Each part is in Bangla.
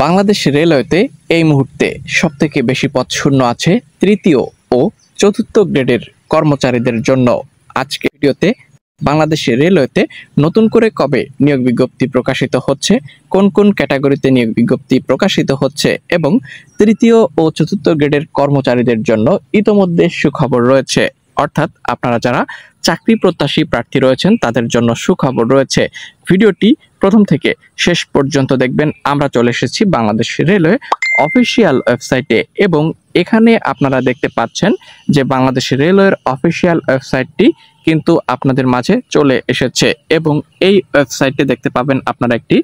বাংলাদেশ রেলওয়েতে এই মুহূর্তে সবথেকে বেশি পদ শূন্য আছে তৃতীয় ও চতুর্থ গ্রেডের কর্মচারীদের জন্য। আজকের ভিডিওতে বাংলাদেশ রেলওয়েতে নতুন করে কবে নিয়োগ বিজ্ঞপ্তি প্রকাশিত হচ্ছে, কোন কোন ক্যাটাগরিতে নিয়োগ বিজ্ঞপ্তি প্রকাশিত হচ্ছে এবং তৃতীয় ও চতুর্থ গ্রেডের কর্মচারীদের জন্য ইতোমধ্যে সুখবর রয়েছে। অর্থাৎ আপনারা যারা চাকরি প্রত্যাশী প্রার্থী রয়েছেন তাদের জন্য সুখবর রয়েছে। ভিডিওটি প্রথম থেকে শেষ পর্যন্ত দেখবেন। আমরা চলে এসেছি বাংলাদেশ রেলওয়ে অফিসিয়াল ওয়েবসাইটে এবং এখানে আপনারা দেখতে পাচ্ছেন যে বাংলাদেশ রেলওয়ের অফিসিয়াল ওয়েবসাইটটি কিন্তু আপনাদের মাঝে চলে এসেছে এবং এই ওয়েবসাইটে দেখতে পাবেন আপনারা একটি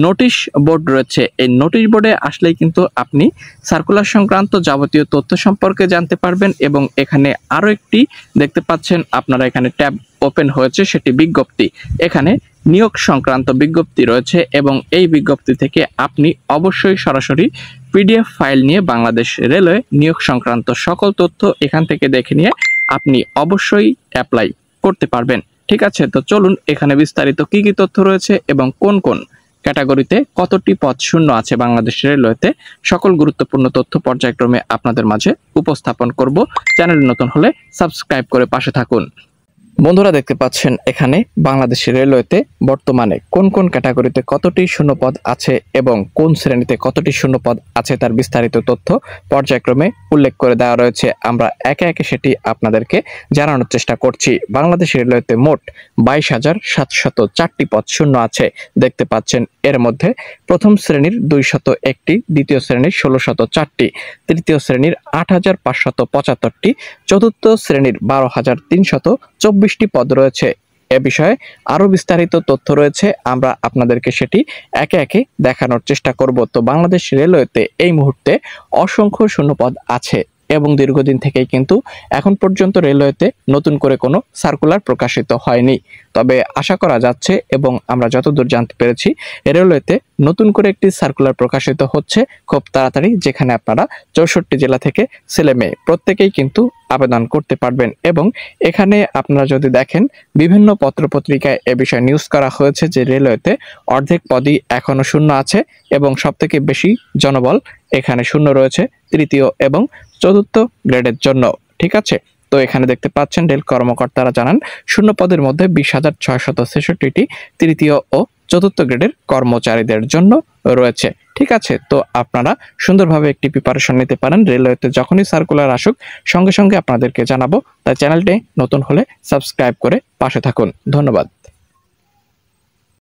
নোটিশ বোর্ড রয়েছে। এই নোটিশ বোর্ডে আসলেই কিন্তু আপনি সার্কুলার সংক্রান্ত যাবতীয় তথ্য সম্পর্কে জানতে পারবেন এবং এখানে আরও একটি দেখতে পাচ্ছেন আপনারা এখানে ট্যাব ওপেন হয়েছে, সেটি বিজ্ঞপ্তি। এখানে নিয়োগ সংক্রান্ত বিজ্ঞপ্তি রয়েছে এবং এই বিজ্ঞপ্তি থেকে আপনি অবশ্যই সরাসরি পিডিএফ ফাইল নিয়ে বাংলাদেশ রেলওয়ে নিয়োগ সংক্রান্ত সকল তথ্য এখান থেকে দেখে নিয়ে আপনি অবশ্যই অ্যাপ্লাই করতে পারবেন। ঠিক আছে, তো চলুন এখানে বিস্তারিত কি কি তথ্য রয়েছে এবং কোন কোন ক্যাটাগরিতে কতটি পদ শূন্য আছে বাংলাদেশ রেলওয়েতে সকল গুরুত্বপূর্ণ তথ্য পর্যায়ক্রমে আপনাদের মাঝে উপস্থাপন করব। চ্যানেল নতুন হলে সাবস্ক্রাইব করে পাশে থাকুন। বন্ধুরা দেখতে পাচ্ছেন এখানে বাংলাদেশ রেলওয়েতে বর্তমানে কোন কোন ক্যাটাগরিতে কতটি শূন্যপদ আছে এবং কোন শ্রেণীতে কতটি শূন্যপদ আছে তার বিস্তারিত তথ্য পর্যায়ক্রমে উল্লেখ করে দেওয়া রয়েছে। আমরা একে একে সেটি আপনাদেরকে জানানোর চেষ্টা করছি। বাংলাদেশ রেলওয়েতে মোট 22,704টি পদ শূন্য আছে দেখতে পাচ্ছেন। এর মধ্যে প্রথম শ্রেণীর 201টি, দ্বিতীয় শ্রেণীর 1604টি, তৃতীয় শ্রেণীর 8,575টি, চতুর্থ শ্রেণীর 12,324টি পদ রয়েছে। এ বিষয়ে আরো বিস্তারিত তথ্য রয়েছে, আমরা আপনাদেরকে সেটি একে একে দেখানোর চেষ্টা করব। তো বাংলাদেশ রেলওয়েতে এই মুহূর্তে অসংখ্য শূন্যপদ আছে এবং দীর্ঘদিন থেকেই কিন্তু এখন পর্যন্ত রেলওয়েতে নতুন করে কোনো সার্কুলার প্রকাশিত হয়নি। তবে আশা করা যাচ্ছে এবং আমরা যতদূর জানতে পেরেছি রেলওয়েতে নতুন করে একটি সার্কুলার প্রকাশিত হচ্ছে খুব তাড়াতাড়ি, যেখানে আপনারা 64 জেলা থেকে ছেলে মেয়ে প্রত্যেকেই কিন্তু আবেদন করতে পারবেন। এবং এখানে আপনারা যদি দেখেন বিভিন্ন পত্রপত্রিকায় এ বিষয়ে নিউজ করা হয়েছে যে রেলওয়েতে অর্ধেক পদই এখনো শূন্য আছে এবং সবথেকে বেশি জনবল এখানে শূন্য রয়েছে তৃতীয় এবং চতুর্থ গ্রেডের জন্য। ঠিক আছে, তো এখানে দেখতে পাচ্ছেন রেল কর্মকর্তারা জানান শূন্য পদের মধ্যে 20,666টি তৃতীয় ও চতুর্থ গ্রেডের কর্মচারীদের জন্য রয়েছে। ঠিক আছে, তো আপনারা সুন্দরভাবে একটি প্রিপারেশন নিতে পারেন। রেলওয়েতে যখনই সার্কুলার আসুক সঙ্গে সঙ্গে আপনাদেরকে জানাবো, তাই চ্যানেলটি নতুন হলে সাবস্ক্রাইব করে পাশে থাকুন। ধন্যবাদ।